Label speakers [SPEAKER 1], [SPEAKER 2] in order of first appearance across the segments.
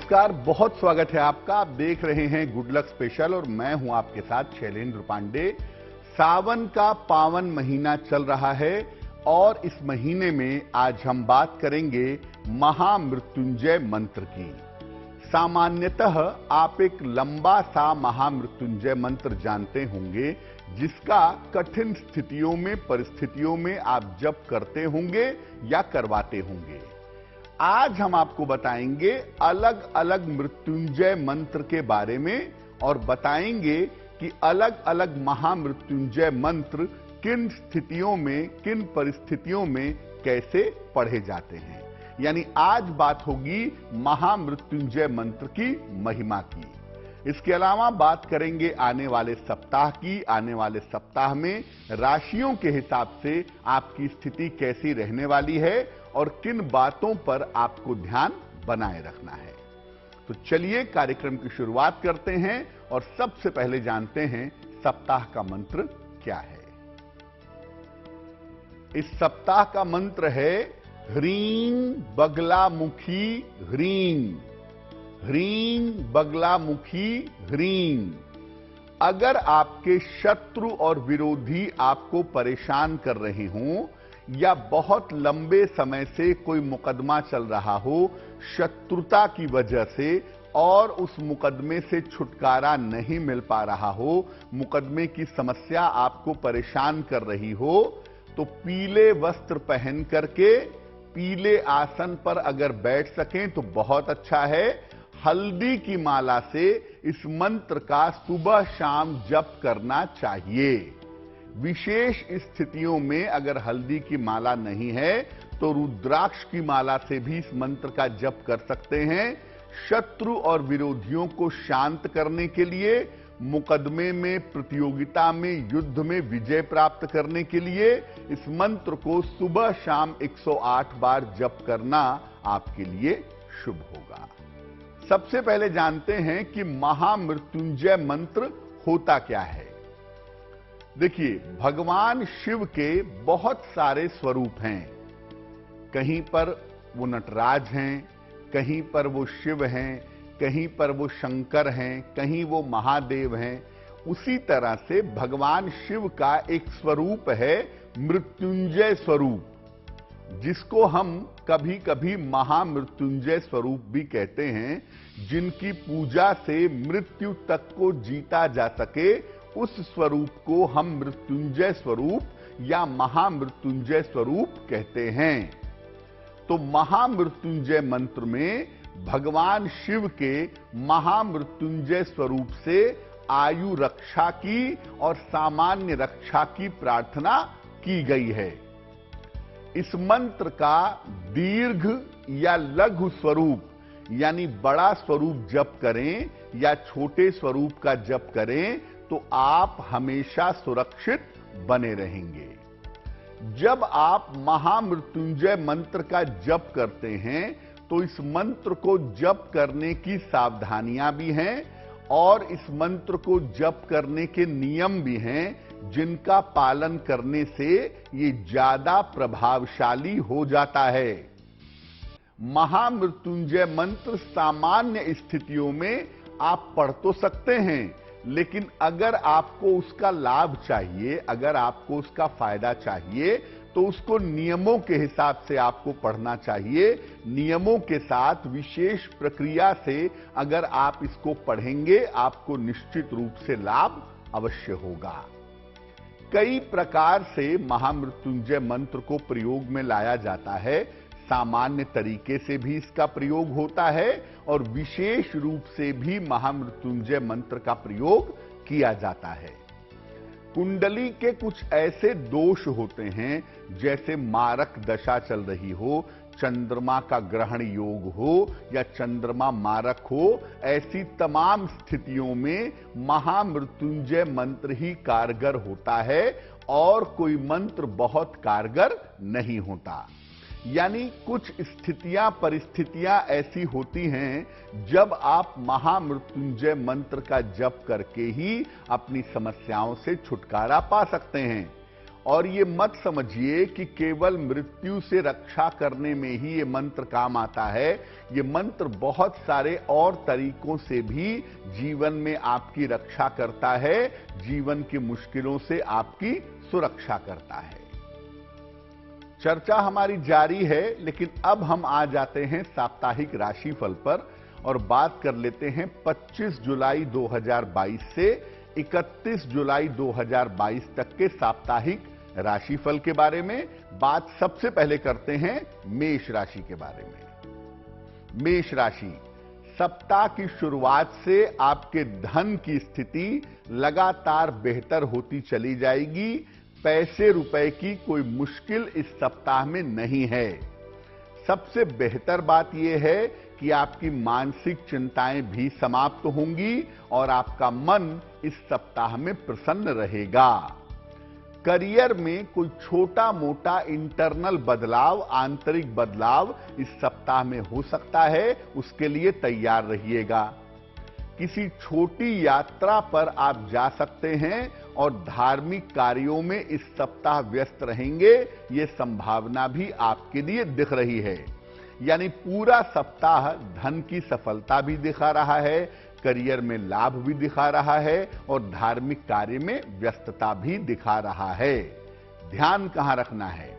[SPEAKER 1] नमस्कार, बहुत स्वागत है आपका। आप देख रहे हैं गुड लक स्पेशल और मैं हूं आपके साथ शैलेंद्र पांडे। सावन का पावन महीना चल रहा है और इस महीने में आज हम बात करेंगे महामृत्युंजय मंत्र की। सामान्यतः आप एक लंबा सा महामृत्युंजय मंत्र जानते होंगे जिसका कठिन स्थितियों में परिस्थितियों में आप जप करते होंगे या करवाते होंगे। आज हम आपको बताएंगे अलग अलग मृत्युंजय मंत्र के बारे में और बताएंगे कि अलग अलग महामृत्युंजय मंत्र किन स्थितियों में किन परिस्थितियों में कैसे पढ़े जाते हैं। यानी आज बात होगी महामृत्युंजय मंत्र की महिमा की। इसके अलावा बात करेंगे आने वाले सप्ताह की। आने वाले सप्ताह में राशियों के हिसाब से आपकी स्थिति कैसी रहने वाली है और किन बातों पर आपको ध्यान बनाए रखना है। तो चलिए कार्यक्रम की शुरुआत करते हैं और सबसे पहले जानते हैं सप्ताह का मंत्र क्या है। इस सप्ताह का मंत्र है ह्रीं बगलामुखी ह्रीं, ह्रीं बगलामुखी ह्रीं। अगर आपके शत्रु और विरोधी आपको परेशान कर रहे हों या बहुत लंबे समय से कोई मुकदमा चल रहा हो शत्रुता की वजह से और उस मुकदमे से छुटकारा नहीं मिल पा रहा हो, मुकदमे की समस्या आपको परेशान कर रही हो, तो पीले वस्त्र पहन करके पीले आसन पर अगर बैठ सकें तो बहुत अच्छा है। हल्दी की माला से इस मंत्र का सुबह शाम जप करना चाहिए। विशेष स्थितियों में अगर हल्दी की माला नहीं है तो रुद्राक्ष की माला से भी इस मंत्र का जप कर सकते हैं। शत्रु और विरोधियों को शांत करने के लिए, मुकदमे में, प्रतियोगिता में, युद्ध में विजय प्राप्त करने के लिए इस मंत्र को सुबह शाम 108 बार जप करना आपके लिए शुभ होगा। सबसे पहले जानते हैं कि महामृत्युंजय मंत्र होता क्या है। देखिए, भगवान शिव के बहुत सारे स्वरूप हैं। कहीं पर वो नटराज हैं, कहीं पर वो शिव हैं, कहीं पर वो शंकर हैं, कहीं वो महादेव हैं। उसी तरह से भगवान शिव का एक स्वरूप है मृत्युंजय स्वरूप, जिसको हम कभी कभी महामृत्युंजय स्वरूप भी कहते हैं। जिनकी पूजा से मृत्यु तक को जीता जा सके उस स्वरूप को हम मृत्युंजय स्वरूप या महामृत्युंजय स्वरूप कहते हैं। तो महामृत्युंजय मंत्र में भगवान शिव के महामृत्युंजय स्वरूप से आयु रक्षा की और सामान्य रक्षा की प्रार्थना की गई है। इस मंत्र का दीर्घ या लघु स्वरूप यानी बड़ा स्वरूप जप करें या छोटे स्वरूप का जप करें तो आप हमेशा सुरक्षित बने रहेंगे। जब आप महामृत्युंजय मंत्र का जप करते हैं तो इस मंत्र को जप करने की सावधानियां भी हैं और इस मंत्र को जप करने के नियम भी हैं जिनका पालन करने से ये ज्यादा प्रभावशाली हो जाता है। महामृत्युंजय मंत्र सामान्य स्थितियों में आप पढ़ तो सकते हैं, लेकिन अगर आपको उसका लाभ चाहिए, अगर आपको उसका फायदा चाहिए तो उसको नियमों के हिसाब से आपको पढ़ना चाहिए। नियमों के साथ विशेष प्रक्रिया से अगर आप इसको पढ़ेंगे आपको निश्चित रूप से लाभ अवश्य होगा। कई प्रकार से महामृत्युंजय मंत्र को प्रयोग में लाया जाता है। सामान्य तरीके से भी इसका प्रयोग होता है और विशेष रूप से भी महामृत्युंजय मंत्र का प्रयोग किया जाता है। कुंडली के कुछ ऐसे दोष होते हैं जैसे मारक दशा चल रही हो, चंद्रमा का ग्रहण योग हो या चंद्रमा मारक हो, ऐसी तमाम स्थितियों में महामृत्युंजय मंत्र ही कारगर होता है और कोई मंत्र बहुत कारगर नहीं होता। यानी कुछ स्थितियां परिस्थितियां ऐसी होती हैं जब आप महामृत्युंजय मंत्र का जप करके ही अपनी समस्याओं से छुटकारा पा सकते हैं और ये मत समझिए कि केवल मृत्यु से रक्षा करने में ही ये मंत्र काम आता है। ये मंत्र बहुत सारे और तरीकों से भी जीवन में आपकी रक्षा करता है, जीवन की मुश्किलों से आपकी सुरक्षा करता है। चर्चा हमारी जारी है, लेकिन अब हम आ जाते हैं साप्ताहिक राशिफल पर और बात कर लेते हैं 25 जुलाई 2022 से 31 जुलाई 2022 तक के साप्ताहिक राशिफल के बारे में। बात सबसे पहले करते हैं मेष राशि के बारे में। मेष राशि, सप्ताह की शुरुआत से आपके धन की स्थिति लगातार बेहतर होती चली जाएगी। पैसे रुपए की कोई मुश्किल इस सप्ताह में नहीं है। सबसे बेहतर बात यह है कि आपकी मानसिक चिंताएं भी समाप्त होंगी और आपका मन इस सप्ताह में प्रसन्न रहेगा। करियर में कोई छोटा मोटा इंटरनल बदलाव, आंतरिक बदलाव इस सप्ताह में हो सकता है, उसके लिए तैयार रहिएगा। किसी छोटी यात्रा पर आप जा सकते हैं और धार्मिक कार्यों में इस सप्ताह व्यस्त रहेंगे, ये संभावना भी आपके लिए दिख रही है। यानी पूरा सप्ताह धन की सफलता भी दिखा रहा है, करियर में लाभ भी दिखा रहा है और धार्मिक कार्य में व्यस्तता भी दिखा रहा है। ध्यान कहां रखना है?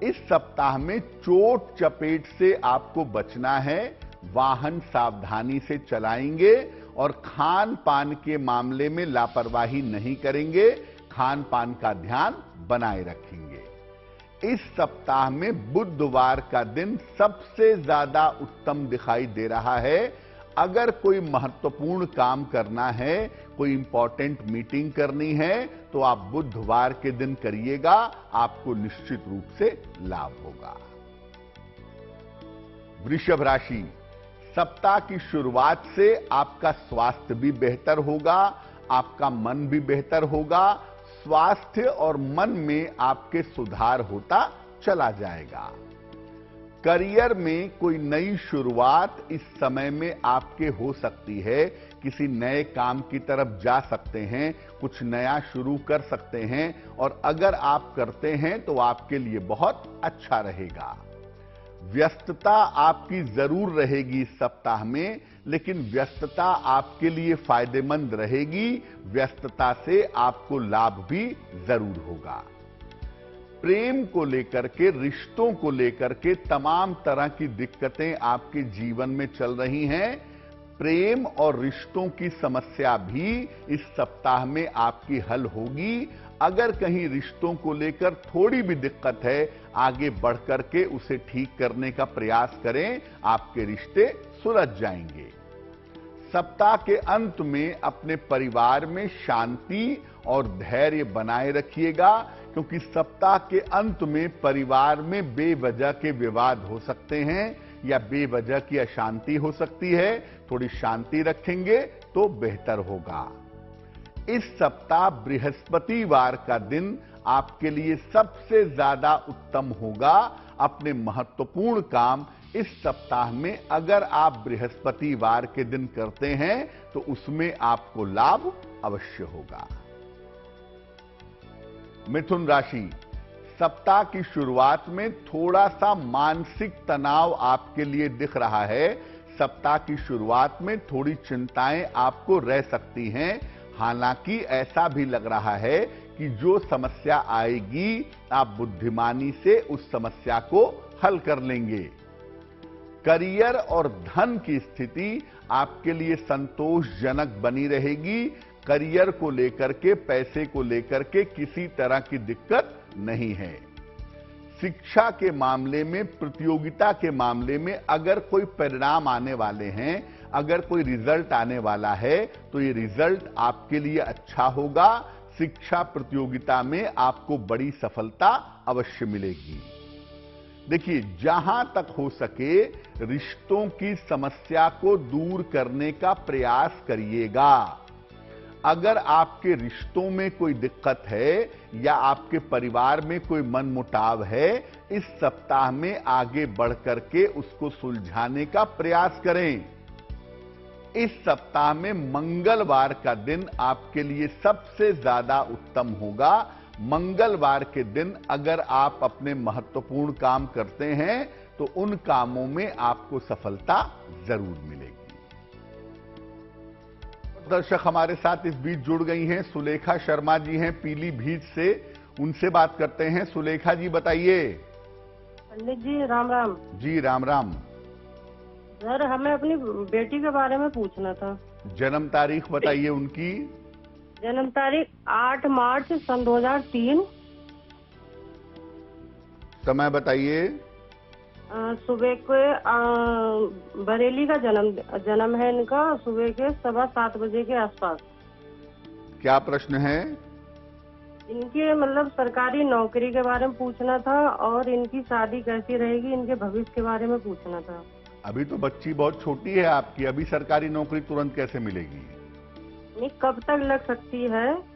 [SPEAKER 1] इस सप्ताह में चोट चपेट से आपको बचना है। वाहन सावधानी से चलाएंगे और खान पान के मामले में लापरवाही नहीं करेंगे, खान पान का ध्यान बनाए रखेंगे। इस सप्ताह में बुधवार का दिन सबसे ज्यादा उत्तम दिखाई दे रहा है। अगर कोई महत्वपूर्ण काम करना है, कोई इंपॉर्टेंट मीटिंग करनी है, तो आप बुधवार के दिन करिएगा, आपको निश्चित रूप से लाभ होगा। वृषभ राशि, सप्ताह की शुरुआत से आपका स्वास्थ्य भी बेहतर होगा, आपका मन भी बेहतर होगा। स्वास्थ्य और मन में आपके सुधार होता चला जाएगा। करियर में कोई नई शुरुआत इस समय में आपके हो सकती है। किसी नए काम की तरफ जा सकते हैं, कुछ नया शुरू कर सकते हैं और अगर आप करते हैं तो आपके लिए बहुत अच्छा रहेगा। व्यस्तता आपकी जरूर रहेगी इस सप्ताह में, लेकिन व्यस्तता आपके लिए फायदेमंद रहेगी। व्यस्तता से आपको लाभ भी जरूर होगा। प्रेम को लेकर के, रिश्तों को लेकर के तमाम तरह की दिक्कतें आपके जीवन में चल रही हैं। प्रेम और रिश्तों की समस्या भी इस सप्ताह में आपकी हल होगी। अगर कहीं रिश्तों को लेकर थोड़ी भी दिक्कत है, आगे बढ़ करके उसे ठीक करने का प्रयास करें, आपके रिश्ते सुलझ जाएंगे। सप्ताह के अंत में अपने परिवार में शांति और धैर्य बनाए रखिएगा, क्योंकि सप्ताह के अंत में परिवार में बेवजह के विवाद हो सकते हैं या बेवजह की अशांति हो सकती है। थोड़ी शांति रखेंगे तो बेहतर होगा। इस सप्ताह बृहस्पतिवार का दिन आपके लिए सबसे ज्यादा उत्तम होगा। अपने महत्वपूर्ण काम इस सप्ताह में अगर आप बृहस्पतिवार के दिन करते हैं तो उसमें आपको लाभ अवश्य होगा। मिथुन राशि, सप्ताह की शुरुआत में थोड़ा सा मानसिक तनाव आपके लिए दिख रहा है। सप्ताह की शुरुआत में थोड़ी चिंताएं आपको रह सकती हैं। हालांकि ऐसा भी लग रहा है कि जो समस्या आएगी, आप बुद्धिमानी से उस समस्या को हल कर लेंगे। करियर और धन की स्थिति आपके लिए संतोषजनक बनी रहेगी। करियर को लेकर के, पैसे को लेकर के किसी तरह की दिक्कत नहीं है। शिक्षा के मामले में, प्रतियोगिता के मामले में अगर कोई परिणाम आने वाले हैं, अगर कोई रिजल्ट आने वाला है, तो ये रिजल्ट आपके लिए अच्छा होगा। शिक्षा प्रतियोगिता में आपको बड़ी सफलता अवश्य मिलेगी। देखिए, जहां तक हो सके रिश्तों की समस्या को दूर करने का प्रयास करिएगा। अगर आपके रिश्तों में कोई दिक्कत है या आपके परिवार में कोई मनमुटाव है, इस सप्ताह में आगे बढ़ करके उसको सुलझाने का प्रयास करें। इस सप्ताह में मंगलवार का दिन आपके लिए सबसे ज्यादा उत्तम होगा। मंगलवार के दिन अगर आप अपने महत्वपूर्ण काम करते हैं तो उन कामों में आपको सफलता जरूर मिलेगी। दर्शक हमारे साथ इस बीच जुड़ गई हैं सुलेखा शर्मा जी हैं पीलीभीत से, उनसे बात करते हैं। सुलेखा जी बताइए।
[SPEAKER 2] पंडित जी राम राम।
[SPEAKER 1] जी राम राम।
[SPEAKER 2] सर हमें अपनी बेटी के बारे में पूछना था।
[SPEAKER 1] जन्म तारीख बताइए उनकी।
[SPEAKER 2] जन्म तारीख 8 मार्च सन 2003।
[SPEAKER 1] समय बताइए।
[SPEAKER 2] सुबह के बरेली का जन्म है इनका, सुबह के 7:15 बजे के आसपास।
[SPEAKER 1] क्या प्रश्न है?
[SPEAKER 2] इनके मतलब सरकारी नौकरी के बारे में पूछना था और इनकी शादी कैसी रहेगी, इनके भविष्य के बारे में पूछना था।
[SPEAKER 1] अभी तो बच्ची बहुत छोटी है आपकी, अभी सरकारी नौकरी तुरंत कैसे मिलेगी?
[SPEAKER 2] नहीं, कब तक लग सकती है?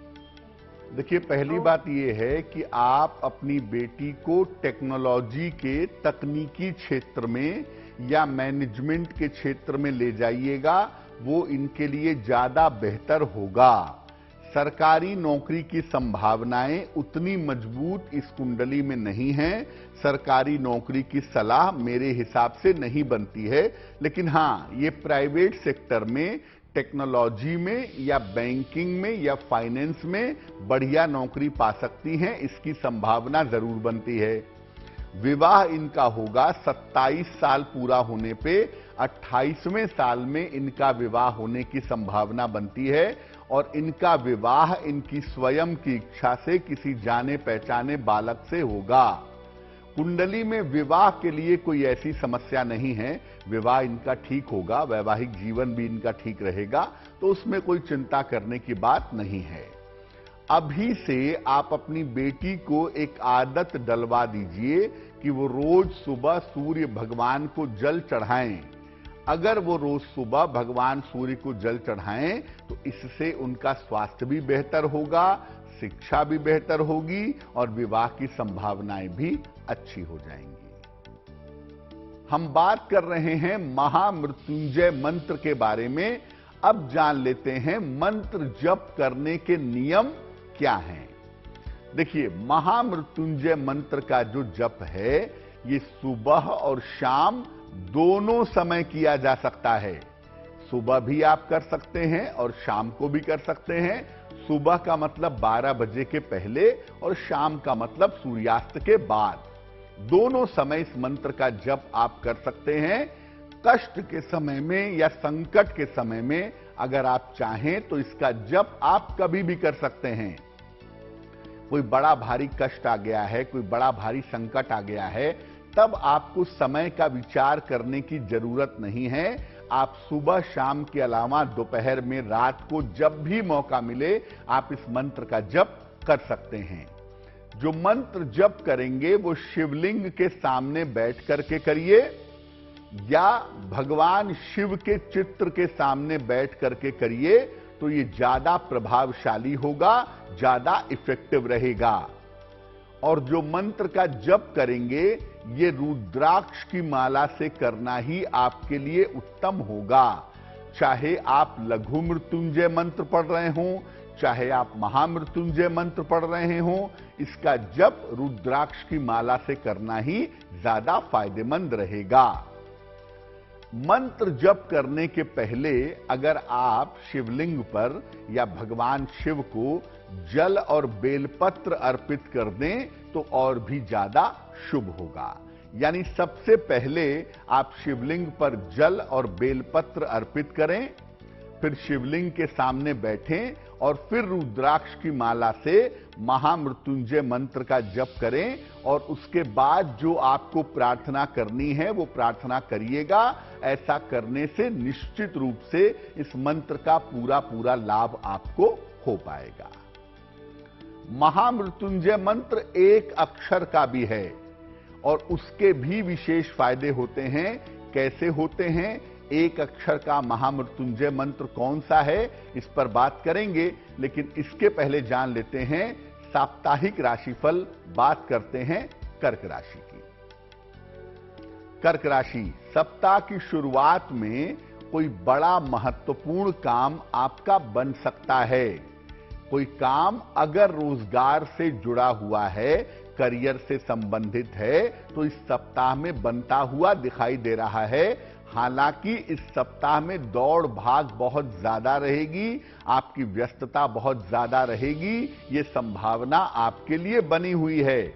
[SPEAKER 1] देखिए, पहली बात यह है कि आप अपनी बेटी को टेक्नोलॉजी के तकनीकी क्षेत्र में या मैनेजमेंट के क्षेत्र में ले जाइएगा, वो इनके लिए ज्यादा बेहतर होगा। सरकारी नौकरी की संभावनाएं उतनी मजबूत इस कुंडली में नहीं हैं। सरकारी नौकरी की सलाह मेरे हिसाब से नहीं बनती है, लेकिन हां, ये प्राइवेट सेक्टर में, टेक्नोलॉजी में या बैंकिंग में या फाइनेंस में बढ़िया नौकरी पा सकती हैं, इसकी संभावना जरूर बनती है। विवाह इनका होगा 27 साल पूरा होने पे, 28वें साल में इनका विवाह होने की संभावना बनती है और इनका विवाह इनकी स्वयं की इच्छा से किसी जाने पहचाने बालक से होगा। कुंडली में विवाह के लिए कोई ऐसी समस्या नहीं है, विवाह इनका ठीक होगा, वैवाहिक जीवन भी इनका ठीक रहेगा, तो उसमें कोई चिंता करने की बात नहीं है। अभी से आप अपनी बेटी को एक आदत डलवा दीजिए कि वो रोज सुबह सूर्य भगवान को जल चढ़ाएं। अगर वो रोज सुबह भगवान सूर्य को जल चढ़ाएं तो इससे उनका स्वास्थ्य भी बेहतर होगा, शिक्षा भी बेहतर होगी और विवाह की संभावनाएं भी अच्छी हो जाएंगी। हम बात कर रहे हैं महामृत्युंजय मंत्र के बारे में। अब जान लेते हैं मंत्र जप करने के नियम क्या हैं। देखिए, महामृत्युंजय मंत्र का जो जप है ये सुबह और शाम दोनों समय किया जा सकता है। सुबह भी आप कर सकते हैं और शाम को भी कर सकते हैं। सुबह का मतलब 12 बजे के पहले और शाम का मतलब सूर्यास्त के बाद। दोनों समय इस मंत्र का जप आप कर सकते हैं। कष्ट के समय में या संकट के समय में अगर आप चाहें तो इसका जप आप कभी भी कर सकते हैं। कोई बड़ा भारी कष्ट आ गया है, कोई बड़ा भारी संकट आ गया है, तब आपको समय का विचार करने की जरूरत नहीं है। आप सुबह शाम के अलावा दोपहर में, रात को जब भी मौका मिले आप इस मंत्र का जप कर सकते हैं। जो मंत्र जप करेंगे वो शिवलिंग के सामने बैठ करके करिए या भगवान शिव के चित्र के सामने बैठ करके करिए, तो ये ज्यादा प्रभावशाली होगा, ज्यादा इफेक्टिव रहेगा। और जो मंत्र का जप करेंगे ये रुद्राक्ष की माला से करना ही आपके लिए उत्तम होगा। चाहे आप लघु मृत्युंजय मंत्र पढ़ रहे हों, चाहे आप महामृत्युंजय मंत्र पढ़ रहे हों, इसका जप रुद्राक्ष की माला से करना ही ज्यादा फायदेमंद रहेगा। मंत्र जप करने के पहले अगर आप शिवलिंग पर या भगवान शिव को जल और बेलपत्र अर्पित कर दें तो और भी ज्यादा शुभ होगा। यानी सबसे पहले आप शिवलिंग पर जल और बेलपत्र अर्पित करें, फिर शिवलिंग के सामने बैठें और फिर रुद्राक्ष की माला से महामृत्युंजय मंत्र का जप करें और उसके बाद जो आपको प्रार्थना करनी है वो प्रार्थना करिएगा। ऐसा करने से निश्चित रूप से इस मंत्र का पूरा लाभ आपको हो पाएगा। महामृत्युंजय मंत्र एक अक्षर का भी है और उसके भी विशेष फायदे होते हैं। कैसे होते हैं? एक अक्षर का महामृत्युंजय मंत्र कौन सा है, इस पर बात करेंगे, लेकिन इसके पहले जान लेते हैं साप्ताहिक राशिफल। बात करते हैं कर्क राशि की। कर्क राशि, सप्ताह की शुरुआत में कोई बड़ा महत्वपूर्ण काम आपका बन सकता है। कोई काम अगर रोजगार से जुड़ा हुआ है, करियर से संबंधित है, तो इस सप्ताह में बनता हुआ दिखाई दे रहा है। हालांकि इस सप्ताह में दौड़ भाग बहुत ज्यादा रहेगी, आपकी व्यस्तता बहुत ज्यादा रहेगी, ये संभावना आपके लिए बनी हुई है।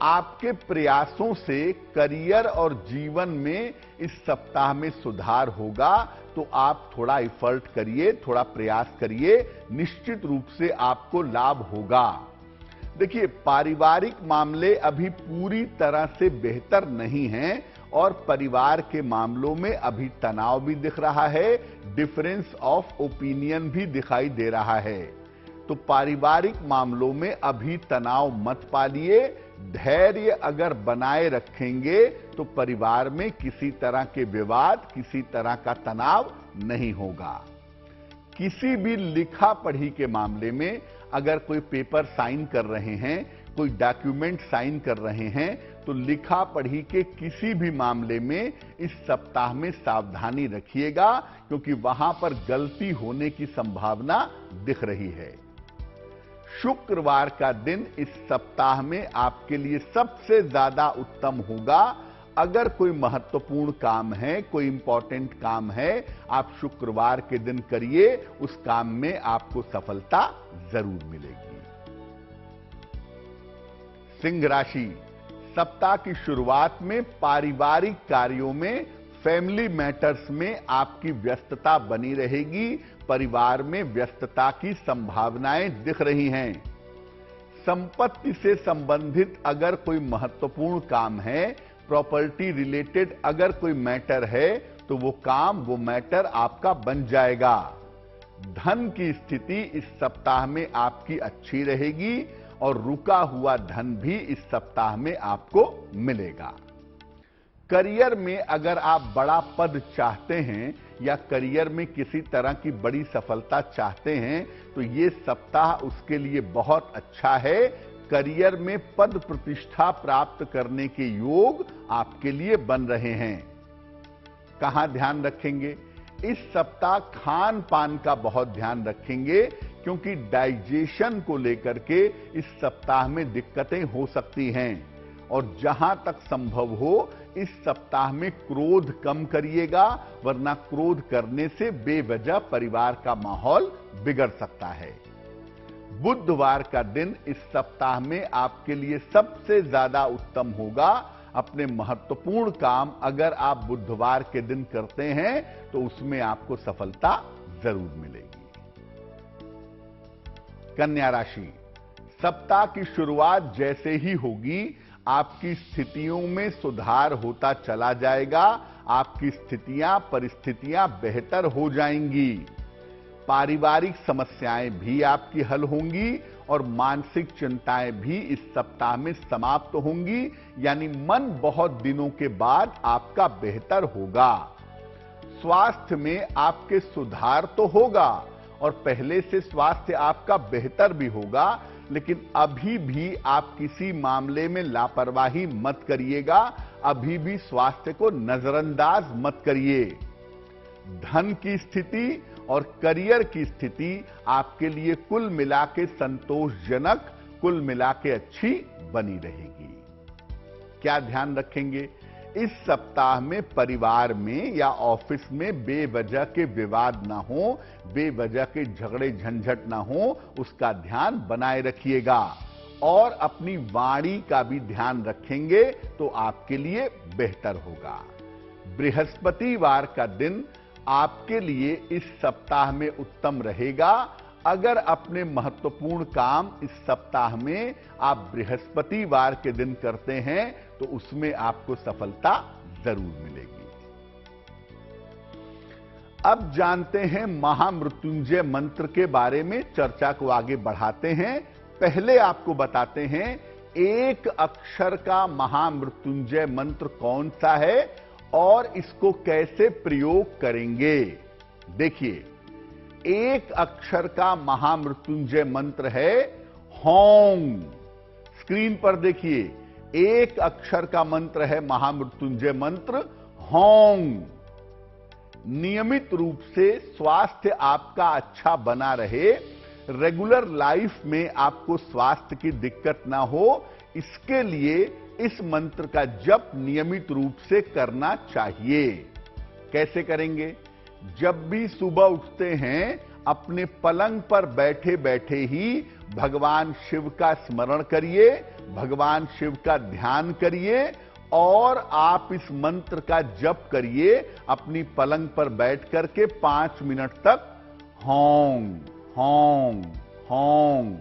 [SPEAKER 1] आपके प्रयासों से करियर और जीवन में इस सप्ताह में सुधार होगा, तो आप थोड़ा एफर्ट करिए, थोड़ा प्रयास करिए, निश्चित रूप से आपको लाभ होगा। देखिए, पारिवारिक मामले अभी पूरी तरह से बेहतर नहीं हैं और परिवार के मामलों में अभी तनाव भी दिख रहा है, डिफरेंस ऑफ ओपिनियन भी दिखाई दे रहा है। तो पारिवारिक मामलों में अभी तनाव मत पालिए। धैर्य अगर बनाए रखेंगे तो परिवार में किसी तरह के विवाद, किसी तरह का तनाव नहीं होगा। किसी भी लिखा पढ़ी के मामले में अगर कोई पेपर साइन कर रहे हैं, कोई डॉक्यूमेंट साइन कर रहे हैं, तो लिखा पढ़ी के किसी भी मामले में इस सप्ताह में सावधानी रखिएगा, क्योंकि वहां पर गलती होने की संभावना दिख रही है। शुक्रवार का दिन इस सप्ताह में आपके लिए सबसे ज्यादा उत्तम होगा। अगर कोई महत्वपूर्ण काम है, कोई इंपॉर्टेंट काम है, आप शुक्रवार के दिन करिए, उस काम में आपको सफलता जरूर मिलेगी। सिंह राशि, सप्ताह की शुरुआत में पारिवारिक कार्यों में, फैमिली मैटर्स में आपकी व्यस्तता बनी रहेगी। परिवार में व्यस्तता की संभावनाएं दिख रही हैं। संपत्ति से संबंधित अगर कोई महत्वपूर्ण काम है, प्रॉपर्टी रिलेटेड अगर कोई मैटर है, तो वो काम, वो मैटर आपका बन जाएगा। धन की स्थिति इस सप्ताह में आपकी अच्छी रहेगी और रुका हुआ धन भी इस सप्ताह में आपको मिलेगा। करियर में अगर आप बड़ा पद चाहते हैं या करियर में किसी तरह की बड़ी सफलता चाहते हैं, तो ये सप्ताह उसके लिए बहुत अच्छा है। करियर में पद प्रतिष्ठा प्राप्त करने के योग आपके लिए बन रहे हैं। कहां ध्यान रखेंगे? इस सप्ताह खान पान का बहुत ध्यान रखेंगे, क्योंकि डाइजेशन को लेकर के इस सप्ताह में दिक्कतें हो सकती हैं। और जहां तक संभव हो, इस सप्ताह में क्रोध कम करिएगा, वरना क्रोध करने से बेवजह परिवार का माहौल बिगड़ सकता है। बुधवार का दिन इस सप्ताह में आपके लिए सबसे ज्यादा उत्तम होगा। अपने महत्वपूर्ण काम अगर आप बुधवार के दिन करते हैं, तो उसमें आपको सफलता जरूर मिलेगी। कन्या राशि, सप्ताह की शुरुआत जैसे ही होगी, आपकी स्थितियों में सुधार होता चला जाएगा। आपकी स्थितियां, परिस्थितियां बेहतर हो जाएंगी। पारिवारिक समस्याएं भी आपकी हल होंगी और मानसिक चिंताएं भी इस सप्ताह में समाप्त होंगी। यानी मन बहुत दिनों के बाद आपका बेहतर होगा। स्वास्थ्य में आपके सुधार तो होगा और पहले से स्वास्थ्य आपका बेहतर भी होगा, लेकिन अभी भी आप किसी मामले में लापरवाही मत करिएगा। अभी भी स्वास्थ्य को नजरअंदाज मत करिए। धन की स्थिति और करियर की स्थिति आपके लिए कुल मिला के संतोषजनक, कुल मिला के अच्छी बनी रहेगी। क्या ध्यान रखेंगे? इस सप्ताह में परिवार में या ऑफिस में बेवजह के विवाद ना हो, बेवजह के झगड़े झंझट ना हो, उसका ध्यान बनाए रखिएगा। और अपनी वाणी का भी ध्यान रखेंगे तो आपके लिए बेहतर होगा। बृहस्पतिवार का दिन आपके लिए इस सप्ताह में उत्तम रहेगा। अगर अपने महत्वपूर्ण काम इस सप्ताह में आप बृहस्पतिवार के दिन करते हैं, तो उसमें आपको सफलता जरूर मिलेगी। अब जानते हैं महामृत्युंजय मंत्र के बारे में। चर्चा को आगे बढ़ाते हैं। पहले आपको बताते हैं एक अक्षर का महामृत्युंजय मंत्र कौन सा है और इसको कैसे प्रयोग करेंगे। देखिए, एक अक्षर का महामृत्युंजय मंत्र है होंग। स्क्रीन पर देखिए, एक अक्षर का मंत्र है महामृत्युंजय मंत्र होंग। नियमित रूप से स्वास्थ्य आपका अच्छा बना रहे, रेगुलर लाइफ में आपको स्वास्थ्य की दिक्कत ना हो, इसके लिए इस मंत्र का जप नियमित रूप से करना चाहिए। कैसे करेंगे? जब भी सुबह उठते हैं, अपने पलंग पर बैठे बैठे ही भगवान शिव का स्मरण करिए, भगवान शिव का ध्यान करिए और आप इस मंत्र का जप करिए। अपनी पलंग पर बैठ करके 5 मिनट तक होंग होंग होंग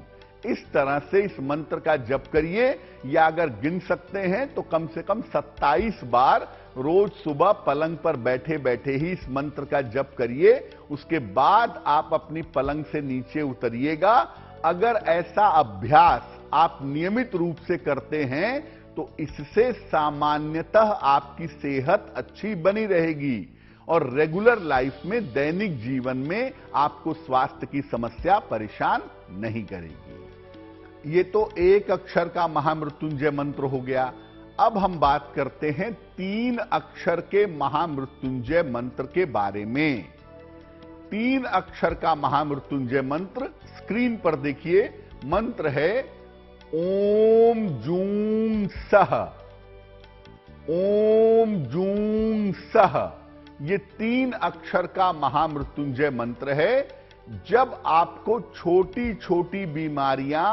[SPEAKER 1] इस तरह से इस मंत्र का जप करिए। या अगर गिन सकते हैं तो कम से कम 27 बार रोज सुबह पलंग पर बैठे बैठे ही इस मंत्र का जप करिए। उसके बाद आप अपनी पलंग से नीचे उतरिएगा। अगर ऐसा अभ्यास आप नियमित रूप से करते हैं तो इससे सामान्यतः आपकी सेहत अच्छी बनी रहेगी और रेगुलर लाइफ में, दैनिक जीवन में आपको स्वास्थ्य की समस्या परेशान नहीं करेगी। ये तो एक अक्षर का महामृत्युंजय मंत्र हो गया। अब हम बात करते हैं 3 अक्षर के महामृत्युंजय मंत्र के बारे में। 3 अक्षर का महामृत्युंजय मंत्र स्क्रीन पर देखिए। मंत्र है ओम जूं सह। ओम जूं सह, ये 3 अक्षर का महामृत्युंजय मंत्र है। जब आपको छोटी छोटी बीमारियां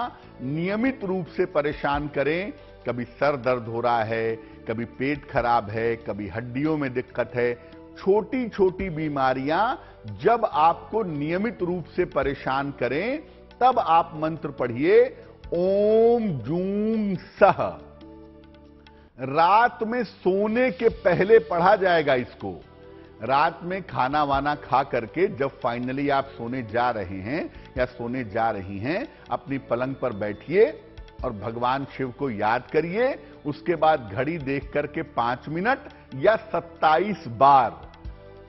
[SPEAKER 1] नियमित रूप से परेशान करें, कभी सर दर्द हो रहा है, कभी पेट खराब है, कभी हड्डियों में दिक्कत है, छोटी छोटी बीमारियां जब आपको नियमित रूप से परेशान करें, तब आप मंत्र पढ़िए ओम जूं सह। रात में सोने के पहले पढ़ा जाएगा इसको। रात में खाना वाना खा करके जब फाइनली आप सोने जा रहे हैं या सोने जा रही हैं, अपनी पलंग पर बैठिए और भगवान शिव को याद करिए। उसके बाद घड़ी देख करके 5 मिनट या 27 बार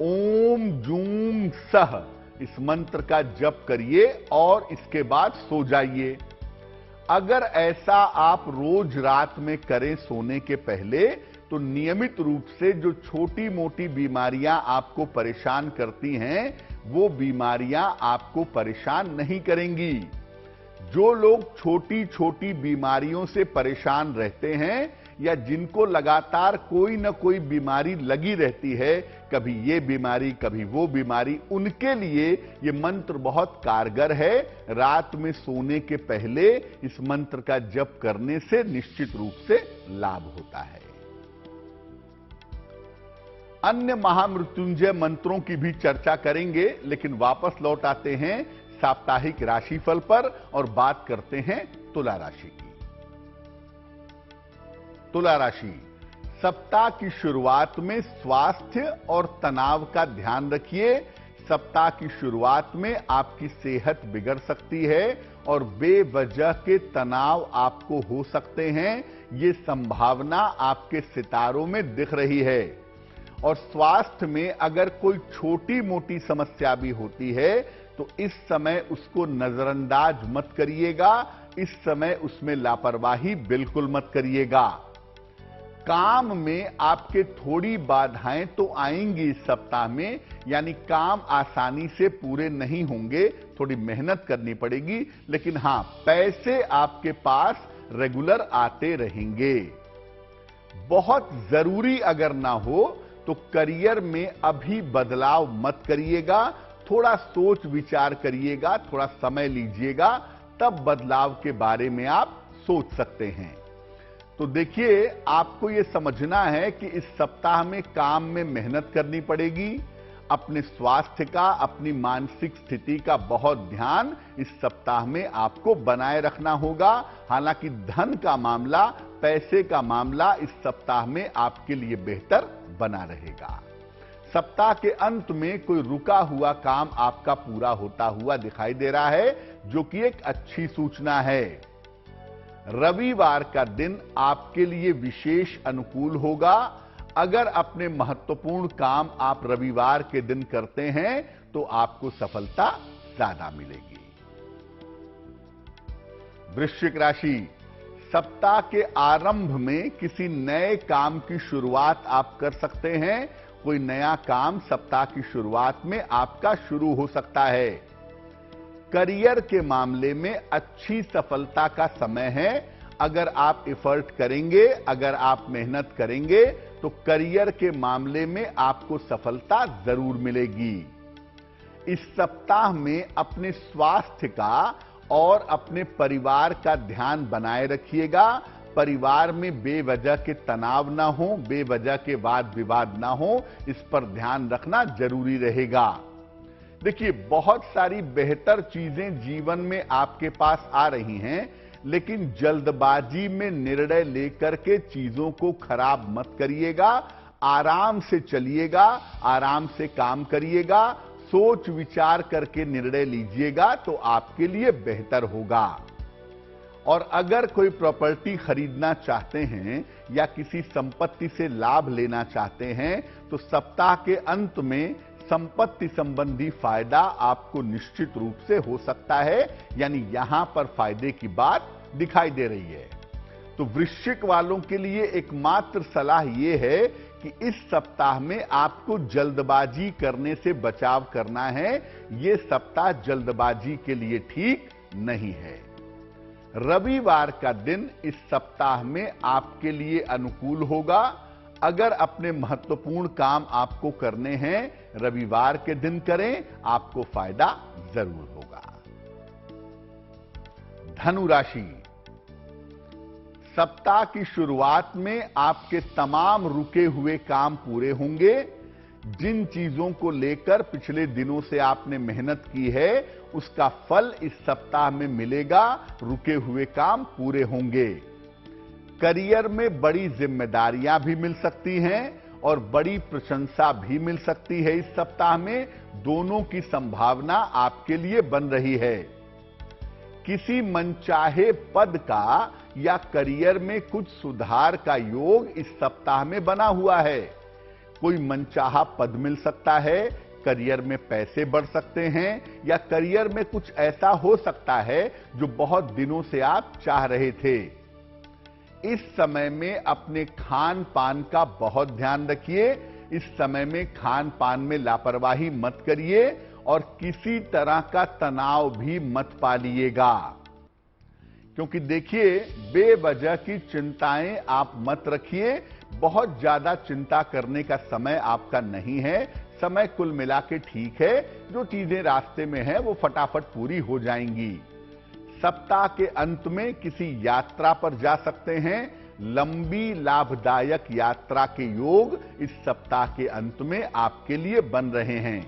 [SPEAKER 1] ओम जूं सह इस मंत्र का जप करिए और इसके बाद सो जाइए। अगर ऐसा आप रोज रात में करें सोने के पहले, तो नियमित रूप से जो छोटी मोटी बीमारियां आपको परेशान करती हैं, वो बीमारियां आपको परेशान नहीं करेंगी। जो लोग छोटी छोटी बीमारियों से परेशान रहते हैं या जिनको लगातार कोई ना कोई बीमारी लगी रहती है, कभी ये बीमारी कभी वो बीमारी, उनके लिए ये मंत्र बहुत कारगर है। रात में सोने के पहले इस मंत्र का जप करने से निश्चित रूप से लाभ होता है। अन्य महामृत्युंजय मंत्रों की भी चर्चा करेंगे, लेकिन वापस लौट आते हैं साप्ताहिक राशिफल पर और बात करते हैं तुला राशि की। तुला राशि, सप्ताह की शुरुआत में स्वास्थ्य और तनाव का ध्यान रखिए। सप्ताह की शुरुआत में आपकी सेहत बिगड़ सकती है और बेवजह के तनाव आपको हो सकते हैं। ये संभावना आपके सितारों में दिख रही है। और स्वास्थ्य में अगर कोई छोटी मोटी समस्या भी होती है तो इस समय उसको नजरअंदाज मत करिएगा। इस समय उसमें लापरवाही बिल्कुल मत करिएगा। काम में आपके थोड़ी बाधाएं तो आएंगी इस सप्ताह में, यानी काम आसानी से पूरे नहीं होंगे, थोड़ी मेहनत करनी पड़ेगी, लेकिन हां, पैसे आपके पास रेगुलर आते रहेंगे। बहुत जरूरी अगर ना हो तो करियर में अभी बदलाव मत करिएगा। थोड़ा सोच विचार करिएगा, थोड़ा समय लीजिएगा, तब बदलाव के बारे में आप सोच सकते हैं। तो देखिए, आपको यह समझना है कि इस सप्ताह में काम में मेहनत करनी पड़ेगी। अपने स्वास्थ्य का, अपनी मानसिक स्थिति का बहुत ध्यान इस सप्ताह में आपको बनाए रखना होगा। हालांकि धन का मामला, पैसे का मामला इस सप्ताह में आपके लिए बेहतर बना रहेगा। सप्ताह के अंत में कोई रुका हुआ काम आपका पूरा होता हुआ दिखाई दे रहा है, जो कि एक अच्छी सूचना है। रविवार का दिन आपके लिए विशेष अनुकूल होगा। अगर अपने महत्वपूर्ण काम आप रविवार के दिन करते हैं तो आपको सफलता ज्यादा मिलेगी। वृश्चिक राशि, सप्ताह के आरंभ में किसी नए काम की शुरुआत आप कर सकते हैं। कोई नया काम सप्ताह की शुरुआत में आपका शुरू हो सकता है। करियर के मामले में अच्छी सफलता का समय है। अगर आप एफर्ट करेंगे, अगर आप मेहनत करेंगे तो करियर के मामले में आपको सफलता जरूर मिलेगी। इस सप्ताह में अपने स्वास्थ्य का और अपने परिवार का ध्यान बनाए रखिएगा। परिवार में बेवजह के तनाव ना हो, बेवजह के वाद विवाद ना हो, इस पर ध्यान रखना जरूरी रहेगा। देखिए, बहुत सारी बेहतर चीजें जीवन में आपके पास आ रही हैं, लेकिन जल्दबाजी में निर्णय लेकर के चीजों को खराब मत करिएगा। आराम से चलिएगा, आराम से काम करिएगा, सोच विचार करके निर्णय लीजिएगा तो आपके लिए बेहतर होगा। और अगर कोई प्रॉपर्टी खरीदना चाहते हैं या किसी संपत्ति से लाभ लेना चाहते हैं तो सप्ताह के अंत में संपत्ति संबंधी फायदा आपको निश्चित रूप से हो सकता है, यानी यहां पर फायदे की बात दिखाई दे रही है। तो वृश्चिक वालों के लिए एकमात्र सलाह यह है कि इस सप्ताह में आपको जल्दबाजी करने से बचाव करना है। यह सप्ताह जल्दबाजी के लिए ठीक नहीं है। रविवार का दिन इस सप्ताह में आपके लिए अनुकूल होगा। अगर अपने महत्वपूर्ण काम आपको करने हैं, रविवार के दिन करें, आपको फायदा जरूर होगा। धनु राशि, सप्ताह की शुरुआत में आपके तमाम रुके हुए काम पूरे होंगे। जिन चीजों को लेकर पिछले दिनों से आपने मेहनत की है, उसका फल इस सप्ताह में मिलेगा। रुके हुए काम पूरे होंगे। करियर में बड़ी जिम्मेदारियां भी मिल सकती हैं और बड़ी प्रशंसा भी मिल सकती है। इस सप्ताह में दोनों की संभावना आपके लिए बन रही है। किसी मनचाहे पद का या करियर में कुछ सुधार का योग इस सप्ताह में बना हुआ है। कोई मनचाहा पद मिल सकता है, करियर में पैसे बढ़ सकते हैं, या करियर में कुछ ऐसा हो सकता है जो बहुत दिनों से आप चाह रहे थे। इस समय में अपने खान पान का बहुत ध्यान रखिए। इस समय में खान पान में लापरवाही मत करिए और किसी तरह का तनाव भी मत पालिएगा, क्योंकि देखिए, बेवजह की चिंताएं आप मत रखिए। बहुत ज्यादा चिंता करने का समय आपका नहीं है। समय कुल मिला के ठीक है। जो चीजें रास्ते में हैं वो फटाफट पूरी हो जाएंगी। सप्ताह के अंत में किसी यात्रा पर जा सकते हैं। लंबी लाभदायक यात्रा के योग इस सप्ताह के अंत में आपके लिए बन रहे हैं।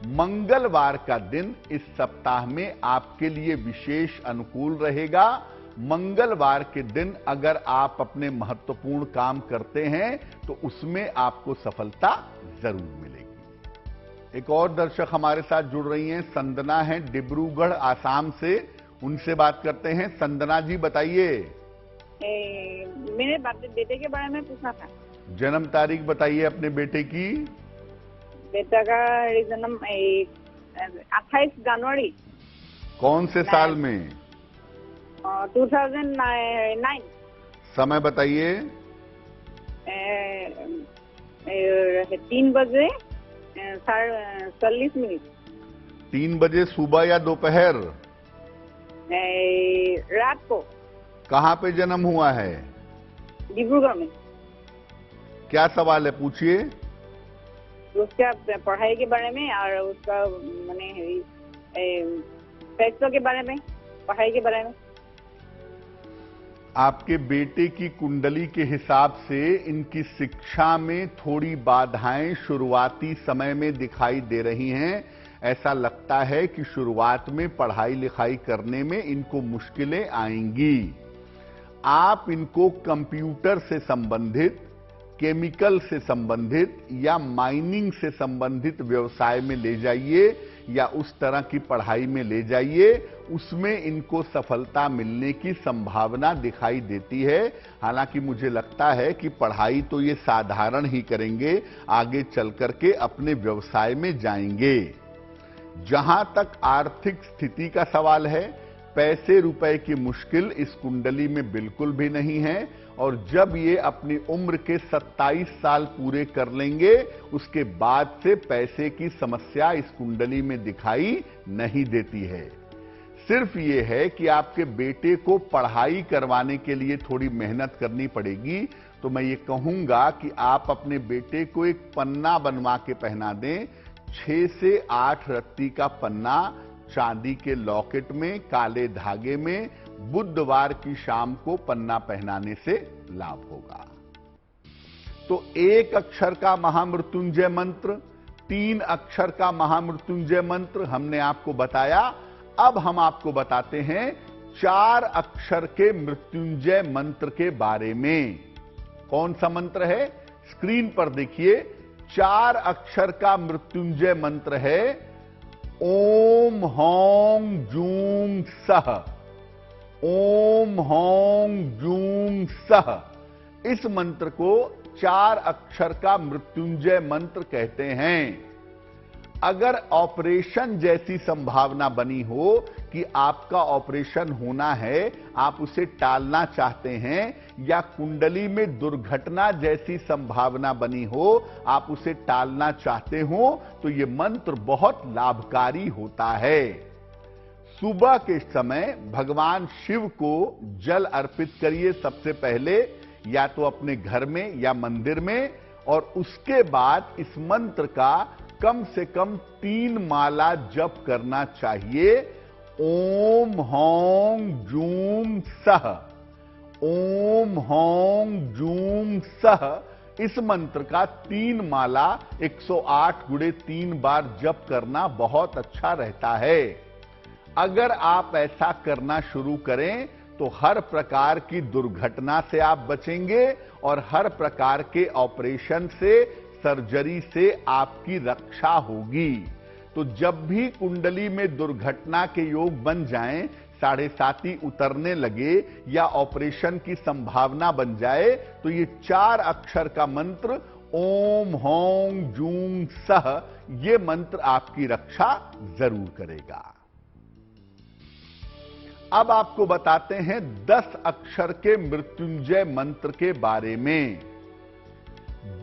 [SPEAKER 1] मंगलवार का दिन इस सप्ताह में आपके लिए विशेष अनुकूल रहेगा। मंगलवार के दिन अगर आप अपने महत्वपूर्ण काम करते हैं तो उसमें आपको सफलता जरूर मिलेगी। एक और दर्शक हमारे साथ जुड़ रही हैं, संदना है डिब्रूगढ़ आसाम से। उनसे बात करते हैं। संदना जी, बताइए।
[SPEAKER 3] मेरे बेटे के बारे में पूछना था।
[SPEAKER 1] जन्म तारीख बताइए अपने बेटे की।
[SPEAKER 3] बेटा का जन्म 28 जनवरी।
[SPEAKER 1] कौन से साल में?
[SPEAKER 3] 2009।
[SPEAKER 1] समय बताइए।
[SPEAKER 3] 3 बजे 40 मिनट।
[SPEAKER 1] 3 बजे सुबह या दोपहर?
[SPEAKER 3] रात को।
[SPEAKER 1] कहाँ पे जन्म हुआ है?
[SPEAKER 3] डिब्रूगढ़ में।
[SPEAKER 1] क्या सवाल है, पूछिए।
[SPEAKER 3] उसका पढ़ाई के बारे में और उसका माने पैसों के बारे में, पढ़ाई के बारे में।
[SPEAKER 1] आपके बेटे की कुंडली के हिसाब से इनकी शिक्षा में थोड़ी बाधाएं शुरुआती समय में दिखाई दे रही हैं। ऐसा लगता है कि शुरुआत में पढ़ाई लिखाई करने में इनको मुश्किलें आएंगी। आप इनको कंप्यूटर से संबंधित, केमिकल से संबंधित या माइनिंग से संबंधित व्यवसाय में ले जाइए या उस तरह की पढ़ाई में ले जाइए। उसमें इनको सफलता मिलने की संभावना दिखाई देती है। हालांकि मुझे लगता है कि पढ़ाई तो ये साधारण ही करेंगे, आगे चल करके अपने व्यवसाय में जाएंगे। जहां तक आर्थिक स्थिति का सवाल है, पैसे रुपए की मुश्किल इस कुंडली में बिल्कुल भी नहीं है। और जब ये अपनी उम्र के 27 साल पूरे कर लेंगे, उसके बाद से पैसे की समस्या इस कुंडली में दिखाई नहीं देती है। सिर्फ ये है कि आपके बेटे को पढ़ाई करवाने के लिए थोड़ी मेहनत करनी पड़ेगी। तो मैं ये कहूंगा कि आप अपने बेटे को एक पन्ना बनवा के पहना दें, 6 से 8 रत्ती का पन्ना, चांदी के लॉकेट में, काले धागे में। बुधवार की शाम को पन्ना पहनाने से लाभ होगा। तो 1 अक्षर का महामृत्युंजय मंत्र, 3 अक्षर का महामृत्युंजय मंत्र हमने आपको बताया। अब हम आपको बताते हैं 4 अक्षर के मृत्युंजय मंत्र के बारे में। कौन सा मंत्र है? स्क्रीन पर देखिए। 4 अक्षर का मृत्युंजय मंत्र है ओम हौं जूं सह। ओम हौं जूं सह। इस मंत्र को 4 अक्षर का मृत्युंजय मंत्र कहते हैं। अगर ऑपरेशन जैसी संभावना बनी हो कि आपका ऑपरेशन होना है, आप उसे टालना चाहते हैं, या कुंडली में दुर्घटना जैसी संभावना बनी हो, आप उसे टालना चाहते हो, तो यह मंत्र बहुत लाभकारी होता है। सुबह के समय भगवान शिव को जल अर्पित करिए सबसे पहले, या तो अपने घर में या मंदिर में, और उसके बाद इस मंत्र का कम से कम 3 माला जप करना चाहिए। ओम हौं जूं सह। ओम हौं जूं सह। इस मंत्र का 3 माला 108 गुणे 3 बार जप करना बहुत अच्छा रहता है। अगर आप ऐसा करना शुरू करें तो हर प्रकार की दुर्घटना से आप बचेंगे और हर प्रकार के ऑपरेशन से, सर्जरी से आपकी रक्षा होगी। तो जब भी कुंडली में दुर्घटना के योग बन जाएं, 7.5 उतरने लगे या ऑपरेशन की संभावना बन जाए, तो ये 4 अक्षर का मंत्र ओम हौं जूं सह, ये मंत्र आपकी रक्षा जरूर करेगा। अब आपको बताते हैं 10 अक्षर के मृत्युंजय मंत्र के बारे में।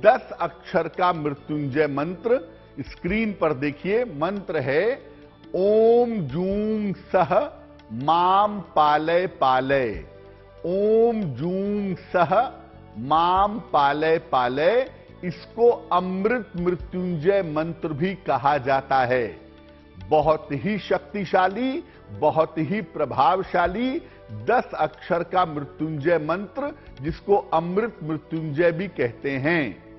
[SPEAKER 1] 10 अक्षर का मृत्युंजय मंत्र स्क्रीन पर देखिए। मंत्र है ओम जूं सह माम पालय पालय। ओम जूं सह माम पालय पालय। इसको अमृत मृत्युंजय मंत्र भी कहा जाता है। बहुत ही शक्तिशाली, बहुत ही प्रभावशाली 10 अक्षर का मृत्युंजय मंत्र, जिसको अमृत मृत्युंजय भी कहते हैं।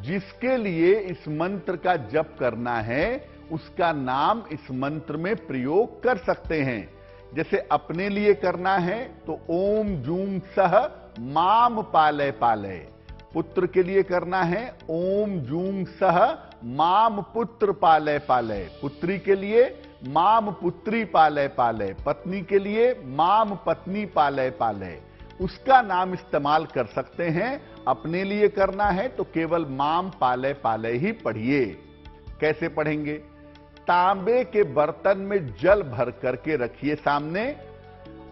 [SPEAKER 1] जिसके लिए इस मंत्र का जप करना है, उसका नाम इस मंत्र में प्रयोग कर सकते हैं। जैसे अपने लिए करना है तो ओम जूं सह माम पालय पालय। पुत्र के लिए करना है ओम जूं सह माम पुत्र पालय पालय। पुत्री के लिए माम पुत्री पालय पालय। पत्नी के लिए माम पत्नी पालय पालय। उसका नाम इस्तेमाल कर सकते हैं। अपने लिए करना है तो केवल माम पालय पालय ही पढ़िए। कैसे पढ़ेंगे? तांबे के बर्तन में जल भर करके रखिए सामने,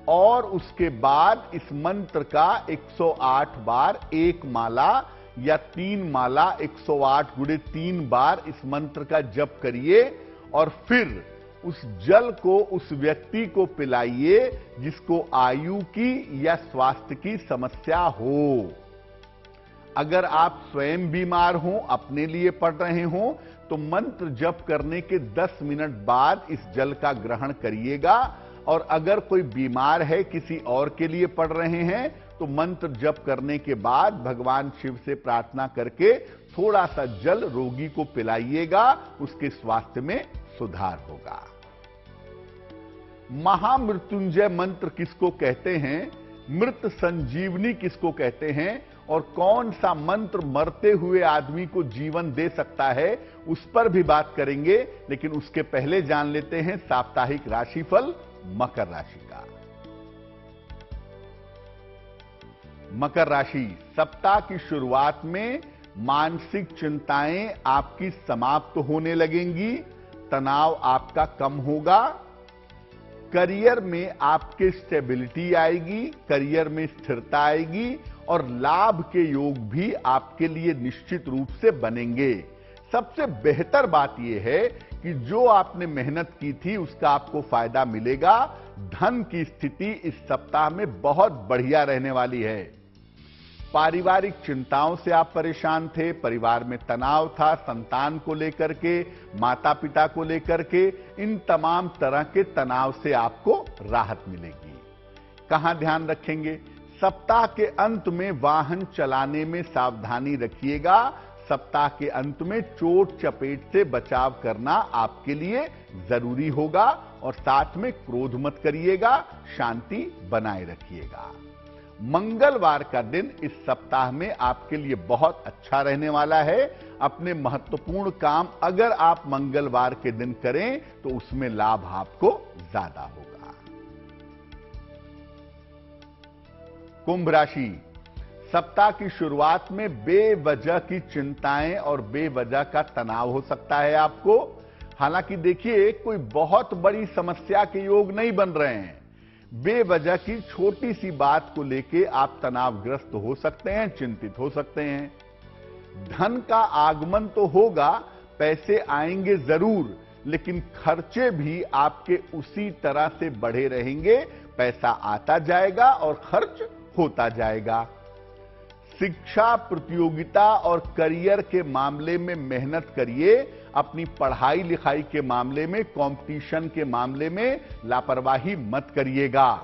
[SPEAKER 1] और उसके बाद इस मंत्र का 108 बार 1 माला या 3 माला 108 गुणे 3 बार इस मंत्र का जप करिए, और फिर उस जल को उस व्यक्ति को पिलाइए जिसको आयु की या स्वास्थ्य की समस्या हो। अगर आप स्वयं बीमार हो, अपने लिए पढ़ रहे हो, तो मंत्र जप करने के 10 मिनट बाद इस जल का ग्रहण करिएगा। और अगर कोई बीमार है, किसी और के लिए पढ़ रहे हैं, तो मंत्र जप करने के बाद भगवान शिव से प्रार्थना करके थोड़ा सा जल रोगी को पिलाइएगा, उसके स्वास्थ्य में सुधार होगा। महामृत्युंजय मंत्र किसको कहते हैं? मृत संजीवनी किसको कहते हैं? और कौन सा मंत्र मरते हुए आदमी को जीवन दे सकता है, उस पर भी बात करेंगे। लेकिन उसके पहले जान लेते हैं साप्ताहिक राशिफल मकर राशि का। मकर राशि, सप्ताह की शुरुआत में मानसिक चिंताएं आपकी समाप्त होने लगेंगी, तनाव आपका कम होगा। करियर में आपके स्टेबिलिटी आएगी, करियर में स्थिरता आएगी और लाभ के योग भी आपके लिए निश्चित रूप से बनेंगे। सबसे बेहतर बात यह है कि जो आपने मेहनत की थी उसका आपको फायदा मिलेगा। धन की स्थिति इस सप्ताह में बहुत बढ़िया रहने वाली है। पारिवारिक चिंताओं से आप परेशान थे, परिवार में तनाव था, संतान को लेकर के, माता पिता को लेकर के, इन तमाम तरह के तनाव से आपको राहत मिलेगी। कहां ध्यान रखेंगे? सप्ताह के अंत में वाहन चलाने में सावधानी रखिएगा। सप्ताह के अंत में चोट चपेट से बचाव करना आपके लिए जरूरी होगा और साथ में क्रोध मत करिएगा, शांति बनाए रखिएगा। मंगलवार का दिन इस सप्ताह में आपके लिए बहुत अच्छा रहने वाला है। अपने महत्वपूर्ण काम अगर आप मंगलवार के दिन करें तो उसमें लाभ आपको ज्यादा होगा। कुंभ राशि, सप्ताह की शुरुआत में बेवजह की चिंताएं और बेवजह का तनाव हो सकता है आपको। हालांकि देखिए, कोई बहुत बड़ी समस्या के योग नहीं बन रहे हैं। बेवजह की छोटी सी बात को लेके आप तनावग्रस्त हो सकते हैं, चिंतित हो सकते हैं। धन का आगमन तो होगा, पैसे आएंगे जरूर, लेकिन खर्चे भी आपके उसी तरह से बढ़े रहेंगे। पैसा आता जाएगा और खर्च होता जाएगा। शिक्षा, प्रतियोगिता और करियर के मामले में मेहनत करिए। अपनी पढ़ाई लिखाई के मामले में, कंपटीशन के मामले में लापरवाही मत करिएगा।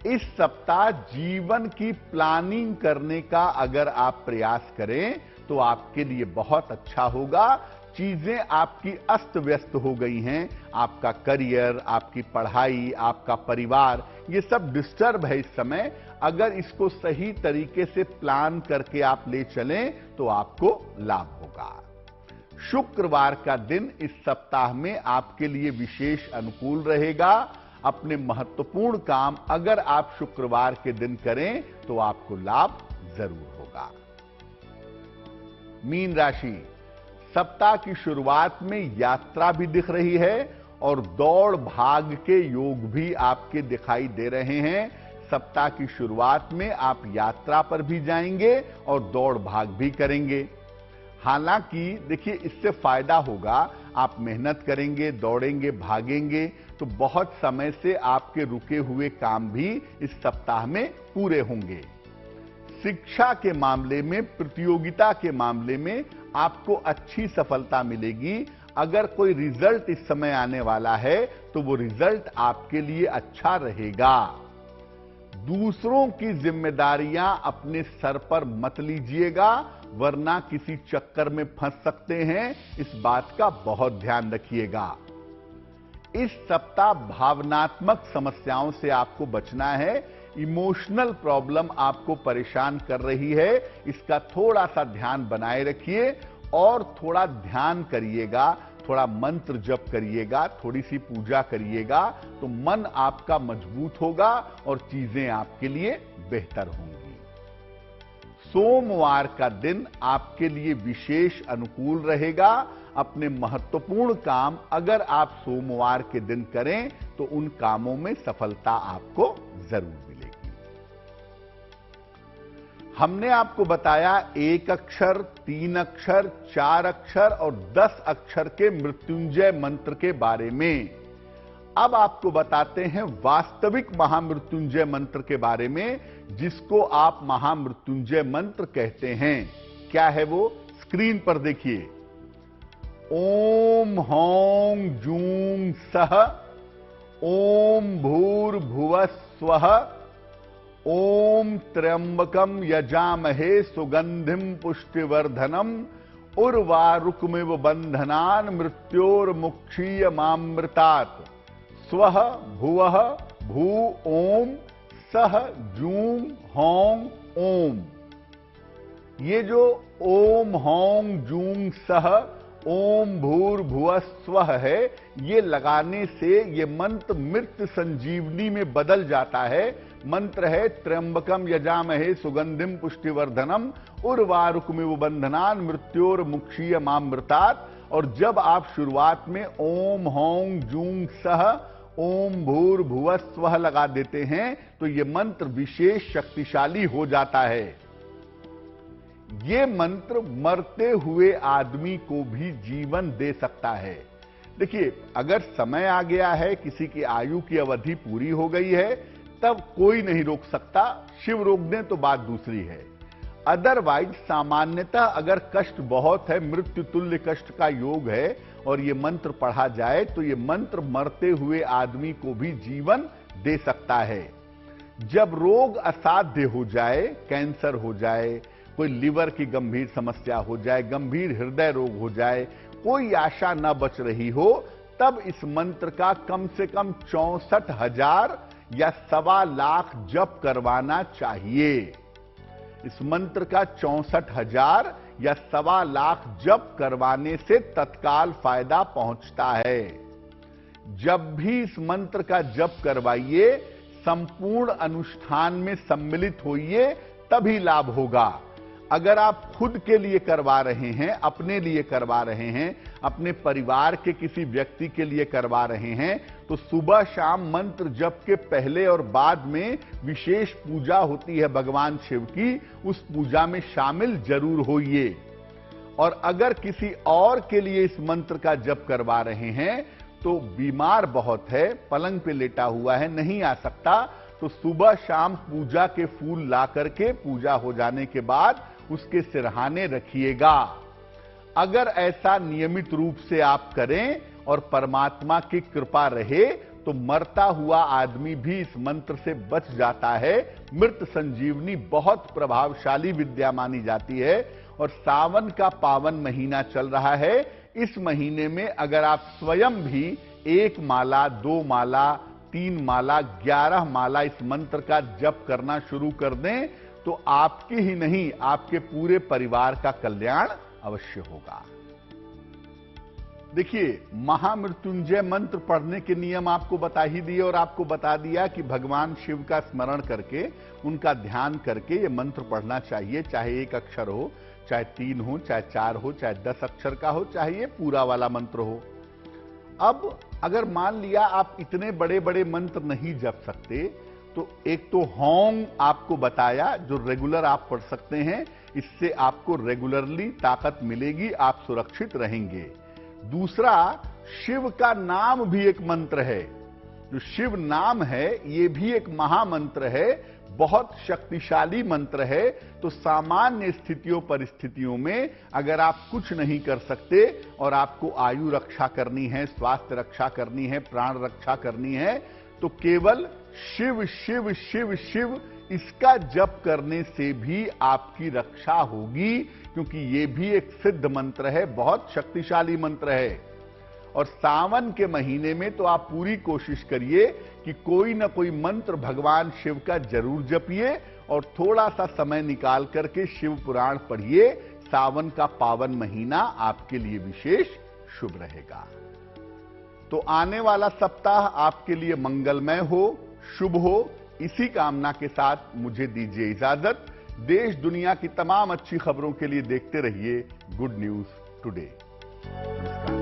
[SPEAKER 1] इस सप्ताह जीवन की प्लानिंग करने का अगर आप प्रयास करें तो आपके लिए बहुत अच्छा होगा। चीजें आपकी अस्त व्यस्त हो गई हैं। आपका करियर, आपकी पढ़ाई, आपका परिवार, ये सब डिस्टर्ब है इस समय। अगर इसको सही तरीके से प्लान करके आप ले चलें तो आपको लाभ होगा। शुक्रवार का दिन इस सप्ताह में आपके लिए विशेष अनुकूल रहेगा। अपने महत्वपूर्ण काम अगर आप शुक्रवार के दिन करें तो आपको लाभ जरूर होगा। मीन राशि, सप्ताह की शुरुआत में यात्रा भी दिख रही है और दौड़ भाग के योग भी आपके दिखाई दे रहे हैं। सप्ताह की शुरुआत में आप यात्रा पर भी जाएंगे और दौड़ भाग भी करेंगे। हालांकि देखिए, इससे फायदा होगा। आप मेहनत करेंगे, दौड़ेंगे, भागेंगे तो बहुत समय से आपके रुके हुए काम भी इस सप्ताह में पूरे होंगे। शिक्षा के मामले में, प्रतियोगिता के मामले में आपको अच्छी सफलता मिलेगी। अगर कोई रिजल्ट इस समय आने वाला है तो वो रिजल्ट आपके लिए अच्छा रहेगा। दूसरों की जिम्मेदारियां अपने सर पर मत लीजिएगा, वरना किसी चक्कर में फंस सकते हैं। इस बात का बहुत ध्यान रखिएगा। इस सप्ताह भावनात्मक समस्याओं से आपको बचना है। इमोशनल प्रॉब्लम आपको परेशान कर रही है, इसका थोड़ा सा ध्यान बनाए रखिए और थोड़ा ध्यान करिएगा, थोड़ा मंत्र जप करिएगा, थोड़ी सी पूजा करिएगा तो मन आपका मजबूत होगा और चीजें आपके लिए बेहतर होंगी। सोमवार का दिन आपके लिए विशेष अनुकूल रहेगा। अपने महत्वपूर्ण काम अगर आप सोमवार के दिन करें तो उन कामों में सफलता आपको जरूर मिलेगी। हमने आपको बताया 1 अक्षर, 3 अक्षर, 4 अक्षर और 10 अक्षर के मृत्युंजय मंत्र के बारे में। अब आपको बताते हैं वास्तविक महामृत्युंजय मंत्र के बारे में, जिसको आप महामृत्युंजय मंत्र कहते हैं। क्या है वो? स्क्रीन पर देखिए। ओम हौं जूं सः, ओम भूर्भुवः स्वः, ओम त्र्यंबकम यजामहे सुगंधिम पुष्टिवर्धनम, उर्वारुकमिव बंधनान् मृत्योर्मुक्षीयमामृतात्। स्वः भुवः भू ओम सः जूं हौं ओम। ये जो ओम हौं जूं सः ओम भूर्भुवः स्वः है, ये लगाने से ये मंत्र मृत्यु संजीवनी में बदल जाता है। मंत्र है त्र्यंबकम यजामहे सुगंधिम पुष्टिवर्धनम, उर्वारुकमिव बंधनान् मृत्योर्मुक्षीयमामृतात्। और जब आप शुरुआत में ओम हौं जूं सः ओम भूर्भुवः स्वः लगा देते हैं तो ये मंत्र विशेष शक्तिशाली हो जाता है। ये मंत्र मरते हुए आदमी को भी जीवन दे सकता है। देखिए, अगर समय आ गया है, किसी की आयु की अवधि पूरी हो गई है, तब कोई नहीं रोक सकता। शिव रोक दें तो बात दूसरी है। अदरवाइज सामान्यतः अगर कष्ट बहुत है, मृत्यु तुल्य कष्ट का योग है और ये मंत्र पढ़ा जाए तो ये मंत्र मरते हुए आदमी को भी जीवन दे सकता है। जब रोग असाध्य हो जाए, कैंसर हो जाए, कोई लिवर की गंभीर समस्या हो जाए, गंभीर हृदय रोग हो जाए, कोई आशा न बच रही हो, तब इस मंत्र का कम से कम 64,000 या 1.25 लाख जप करवाना चाहिए। इस मंत्र का 64,000 या 1.25 लाख जप करवाने से तत्काल फायदा पहुंचता है। जब भी इस मंत्र का जप करवाइए, संपूर्ण अनुष्ठान में सम्मिलित होइए, तभी लाभ होगा। अगर आप खुद के लिए करवा रहे हैं, अपने लिए करवा रहे हैं, अपने परिवार के किसी व्यक्ति के लिए करवा रहे हैं, तो सुबह शाम मंत्र जप के पहले और बाद में विशेष पूजा होती है भगवान शिव की, उस पूजा में शामिल जरूर होइए। और अगर किसी और के लिए इस मंत्र का जप करवा रहे हैं, तो बीमार बहुत है, पलंग पे लेटा हुआ है, नहीं आ सकता, तो सुबह शाम पूजा के फूल ला करके पूजा हो जाने के बाद उसके सिरहाने रखिएगा। अगर ऐसा नियमित रूप से आप करें और परमात्मा की कृपा रहे, तो मरता हुआ आदमी भी इस मंत्र से बच जाता है। मृत संजीवनी बहुत प्रभावशाली विद्या मानी जाती है। और सावन का पावन महीना चल रहा है। इस महीने में अगर आप स्वयं भी 1 माला, 2 माला, 3 माला, 11 माला इस मंत्र का जप करना शुरू कर दें, तो आपकी ही नहीं, आपके पूरे परिवार का कल्याण अवश्य होगा। देखिए, महामृत्युंजय मंत्र पढ़ने के नियम आपको बता ही दिए और आपको बता दिया कि भगवान शिव का स्मरण करके, उनका ध्यान करके ये मंत्र पढ़ना चाहिए। चाहे 1 अक्षर हो, चाहे 3 हो, चाहे 4 हो, चाहे 10 अक्षर का हो, चाहे ये पूरा वाला मंत्र हो। अब अगर मान लिया आप इतने बड़े बड़े मंत्र नहीं जप सकते, तो एक तो होम आपको बताया जो रेगुलर आप पढ़ सकते हैं, इससे आपको रेगुलरली ताकत मिलेगी, आप सुरक्षित रहेंगे। दूसरा, शिव का नाम भी एक मंत्र है। जो शिव नाम है, ये भी एक महामंत्र है, बहुत शक्तिशाली मंत्र है। तो सामान्य स्थितियों परिस्थितियों में अगर आप कुछ नहीं कर सकते और आपको आयु रक्षा करनी है, स्वास्थ्य रक्षा करनी है, प्राण रक्षा करनी है, तो केवल शिव शिव शिव शिव इसका जप करने से भी आपकी रक्षा होगी, क्योंकि ये भी एक सिद्ध मंत्र है, बहुत शक्तिशाली मंत्र है। और सावन के महीने में तो आप पूरी कोशिश करिए कि कोई ना कोई मंत्र भगवान शिव का जरूर जपिए और थोड़ा सा समय निकाल करके शिव पुराण पढ़िए। सावन का पावन महीना आपके लिए विशेष शुभ रहेगा। तो आने वाला सप्ताह आपके लिए मंगलमय हो, शुभ हो, इसी कामना के साथ मुझे दीजिए इजाजत। देश दुनिया की तमाम अच्छी खबरों के लिए देखते रहिए गुड न्यूज टुडे। नमस्कार।